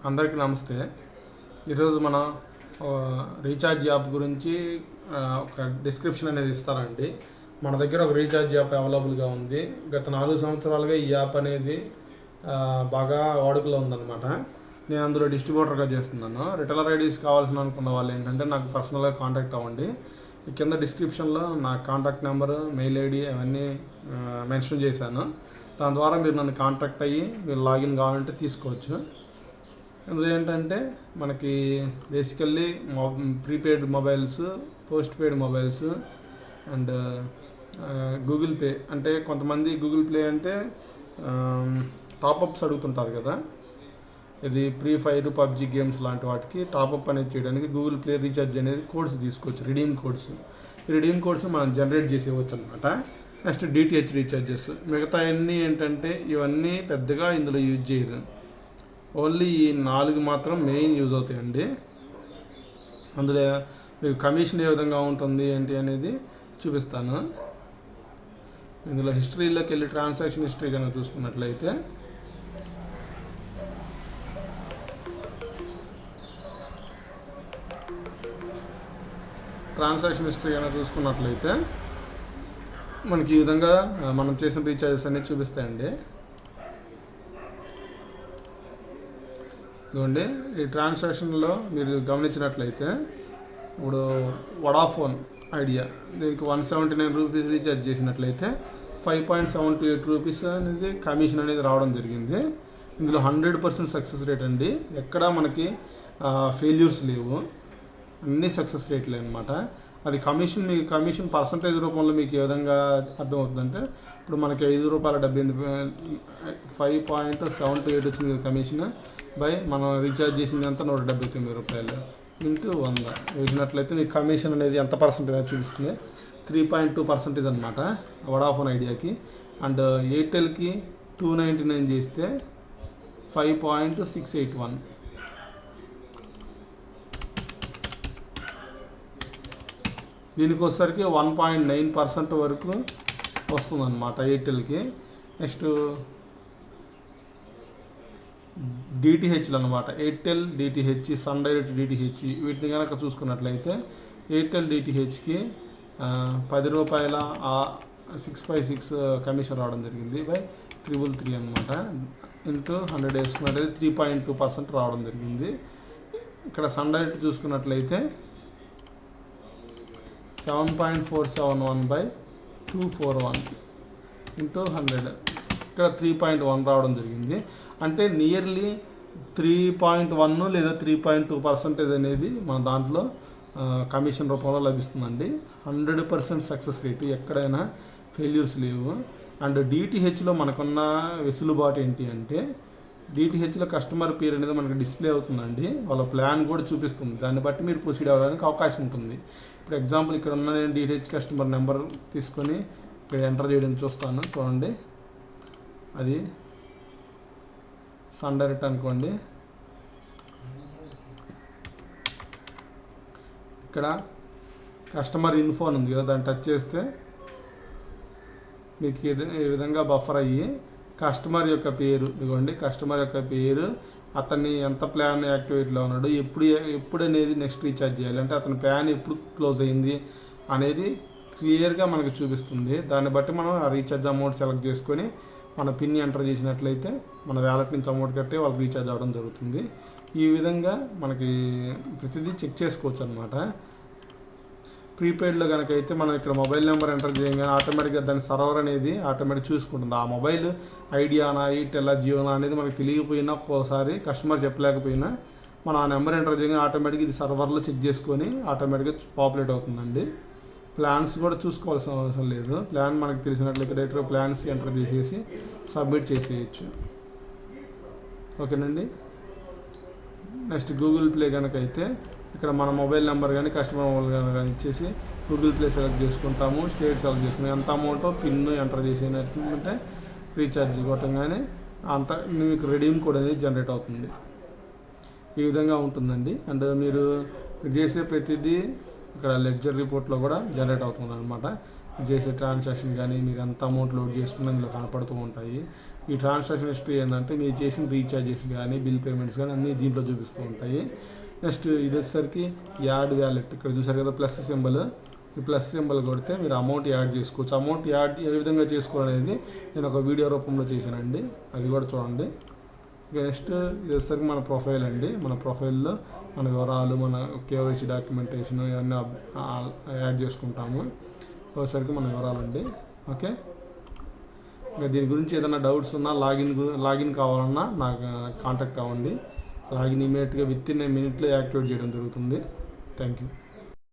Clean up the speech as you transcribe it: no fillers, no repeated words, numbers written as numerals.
అందరికీ నమస్తే. ఈరోజు మనం రీఛార్జ్ యాప్ గురించి ఒక డిస్క్రిప్షన్ అనేది ఇస్తారండి. మన దగ్గర ఒక రీఛార్జ్ యాప్ అవైలబుల్గా ఉంది. గత 4 సంవత్సరాలుగా ఈ యాప్ అనేది బాగా వాడుకలో ఉందన్నమాట. నేను అందులో డిస్ట్రిబ్యూటర్గా చేస్తున్నాను. రిటైలర్ ఐడీస్ కావాల్సిన అనుకున్న వాళ్ళు ఏంటంటే నాకు పర్సనల్గా కాంటాక్ట్ అవ్వండి. ఈ కింద డిస్క్రిప్షన్లో నా కాంటాక్ట్ నెంబరు, మెయిల్ ఐడి అవన్నీ మెన్షన్ చేశాను. దాని ద్వారా మీరు నన్ను కాంటాక్ట్ అయ్యి మీరు లాగిన్ కావాలంటే తీసుకోవచ్చు. ఇందులో ఏంటంటే మనకి basically prepaid mobiles, post paid mobiles and Google pay. అంటే కొంతమంది గూగుల్ ప్లే అంటే టాపప్స్ అడుగుతుంటారు కదా, ఇది ఫ్రీ ఫైర్, పబ్జి గేమ్స్ లాంటి వాటికి టాపప్ అనేది చేయడానికి గూగుల్ ప్లే రీఛార్జ్ అనేది కోడ్స్ తీసుకోవచ్చు, రిడీమ్ కోడ్స్. ఈ రిడీమ్ కోడ్స్ మనం జనరేట్ చేసేవచ్చు అనమాట. Next DTH recharges. మిగతా అన్నీ ఏంటంటే ఇవన్నీ పెద్దగా ఇందులో యూజ్ చేయరు. ఓన్లీ ఈ 4 మాత్రం మెయిన్ యూజ్ అవుతాయండి. అందులో మీకు కమిషన్ ఏ విధంగా ఉంటుంది ఏంటి అనేది చూపిస్తాను. ఇందులో హిస్టరీలోకి వెళ్ళి ట్రాన్సాక్షన్ హిస్టరీ కనుక చూసుకున్నట్లయితే మనకి ఈ విధంగా మనం చేసిన రీఛార్జెస్ అనేది చూపిస్తాయండి. ఇదిగోండి, ఈ ట్రాన్సాక్షన్లో మీరు గమనించినట్లయితే ఇప్పుడు వడాఫోన్ ఐడియా దీనికి 179 రూపీస్ రీఛార్జ్ చేసినట్లయితే 5.728 రూపీస్ అనేది కమిషన్ అనేది రావడం జరిగింది. ఇందులో 100% సక్సెస్ రేట్ అండి. ఎక్కడా మనకి ఫెయిల్యూర్స్ లేవు, అన్నీ సక్సెస్ రేట్లే అనమాట. అది కమిషన్, మీకు కమిషన్ పర్సంటేజ్ రూపంలో మీకు ఏ విధంగా అర్థమవుతుందంటే ఇప్పుడు మనకి ₹5.78 5.728 వచ్చింది కదా కమిషన్, బై మనం రీఛార్జ్ చేసింది ఎంత ₹179 ఇంటూ 100 వేసినట్లయితే మీకు కమిషన్ అనేది ఎంత పర్సెంటేజ్ అని చూపిస్తుంది. 3.2% అనమాట వడాఫోన్ ఐడియాకి. అండ్ ఎయిర్టెల్కి 299 చేస్తే 5.681. దీనికి వచ్చేసరికి 1.9% వరకు వస్తుందన్నమాట ఎయిర్టెల్కి. నెక్స్ట్ డిటిహెచ్లు అనమాట, Airtel DTH, Sun Direct DTH. వీటిని కనుక చూసుకున్నట్లయితే ఎయిర్టెల్ డిటిహెచ్కి ₹10 6/6 కమిషన్ రావడం జరిగింది బై 333 అనమాట. ఇంటూ 100 వేసుకున్నట్లయితే 3.2% రావడం జరిగింది. ఇక్కడ సన్ డైరెక్ట్ చూసుకున్నట్లయితే 7.471 బై 241 ఇంటూ 100 ఇక్కడ 3.1 రావడం జరిగింది. అంటే నియర్లీ 3.1 లేదా 3.2% అనేది మన దాంట్లో కమిషన్ రూపంలో లభిస్తుందండి. 100% సక్సెస్ రేటు, ఎక్కడైనా ఫెయిల్యూర్స్ లేవు. అండ్ డిటిహెచ్లో మనకున్న వెసులుబాటు ఏంటి అంటే డిటిహెచ్లో కస్టమర్ పేరు అనేది మనకు డిస్ప్లే అవుతుందండి. వాళ్ళ ప్లాన్ కూడా చూపిస్తుంది. దాన్ని బట్టి మీరు ప్రొసీడ్ అవ్వడానికి అవకాశం ఉంటుంది. ఇప్పుడు ఎగ్జాంపుల్ ఇక్కడ ఉన్న నేను డిటిహెచ్ కస్టమర్ నెంబర్ తీసుకొని ఇక్కడ ఎంటర్ చేయడం చూస్తాను. చూడండి, అది సన్ డైరెక్ట్ అనుకోండి. ఇక్కడ కస్టమర్ ఇన్ఫో ఉంది కదా, దాన్ని టచ్ చేస్తే మీకు ఈ విధంగా బఫర్ అయ్యి కస్టమర్ యొక్క పేరు, ఇదిగోండి కస్టమర్ యొక్క పేరు, అతన్ని ఎంత ప్లాన్ యాక్టివేట్లో ఉన్నాడు, ఎప్పుడు అనేది నెక్స్ట్ రీఛార్జ్ చేయాలి, అంటే అతని ప్లాన్ ఎప్పుడు క్లోజ్ అయింది అనేది క్లియర్గా మనకు చూపిస్తుంది. దాన్ని బట్టి మనం ఆ రీఛార్జ్ అమౌంట్ సెలెక్ట్ చేసుకొని మన పిన్ ఎంటర్ చేసినట్లయితే మన వ్యాలెట్ నుంచి అమౌంట్ కట్టి వాళ్ళకి రీఛార్జ్ అవ్వడం జరుగుతుంది. ఈ విధంగా మనకి ప్రతిదీ చెక్ చేసుకోవచ్చు అనమాట. ప్రీపెయిడ్లో కనుక అయితే మనం ఇక్కడ మొబైల్ నెంబర్ ఎంటర్ చేయగానే ఆటోమేటిక్గా దాని సర్వర్ అనేది ఆటోమేటిక్ చూసుకుంటుంది. ఆ మొబైల్ ఐడియానా, ఎయిర్టెల్, జియోనా అనేది మనకు తెలియకపోయినా, ఒక్కోసారి కస్టమర్ చెప్పలేకపోయినా మనం ఆ నెంబర్ ఎంటర్ చేయగానే ఆటోమేటిక్గా ఇది సర్వర్లో చెక్ చేసుకొని ఆటోమేటిక్గా పాపులేట్ అవుతుందండి. ప్లాన్స్ కూడా చూసుకోవాల్సిన అవసరం లేదు. ప్లాన్ మనకు తెలిసినట్లయితే డైరెక్ట్గా ప్లాన్స్ ఎంటర్ చేసేసి సబ్మిట్ చేసేయచ్చు. ఓకేనండి. నెక్స్ట్ గూగుల్ ప్లే కనుక అయితే ఇక్కడ మన మొబైల్ నెంబర్ కానీ కస్టమర్ మొబైల్ కానీ ఇచ్చేసి గూగుల్ ప్లే సెలెక్ట్ చేసుకుంటాము, స్టేట్ సెలెక్ట్ చేసుకుని ఎంత అమౌంటో పిన్ ఎంటర్ చేసినట్టుంటే రీఛార్జ్ కొట్టంగానే అంత మీకు రెడీమ్ కోడ్ అనేది జనరేట్ అవుతుంది. ఈ విధంగా ఉంటుందండి. అండ్ మీరు చేసే ప్రతిదీ ఇక్కడ లెడ్జర్ రిపోర్ట్లో కూడా జనరేట్ అవుతుంది అనమాట. చేసే ట్రాన్సాక్షన్ కానీ మీరు ఎంత అమౌంట్ లోడ్ చేసుకుని అందులో కనపడుతూ ఉంటాయి. ఈ ట్రాన్సాక్షన్ హిస్టరీ ఏంటంటే మీరు చేసిన రీఛార్జెస్ కానీ బిల్ పేమెంట్స్ కానీ అన్నీ దీంట్లో చూపిస్తూ ఉంటాయి. నెక్స్ట్ ఇది వచ్చేసరికి యాడ్ వ్యాలెట్. ఇక్కడ చూసారు కదా ప్లస్ సింబల్, ఈ ప్లస్ సింబల్ కొడితే మీరు అమౌంట్ యాడ్ చేసుకోవచ్చు. అమౌంట్ యాడ్ ఏ విధంగా చేసుకోవాలనేది నేను ఒక వీడియో రూపంలో చేశానండి, అది కూడా చూడండి. నెక్స్ట్ ఇది వచ్చేసరికి మన ప్రొఫైల్ అండి. మన ప్రొఫైల్లో మన వివరాలు, మన కేవైసీ డాక్యుమెంటేషన్ ఇవన్నీ యాడ్ చేసుకుంటాము. వచ్చేసరికి మన వివరాలండి. ఓకే, ఇంకా దీని గురించి ఏదైనా డౌట్స్ ఉన్నా లాగిన్ కావాలన్నా నాకు కాంటాక్ట్ అవ్వండి. లాగిన్ ఇమీడియట్గా విత్ ఇన్ ఏ మినిట్లో యాక్టివేట్ చేయడం జరుగుతుంది. Thank you.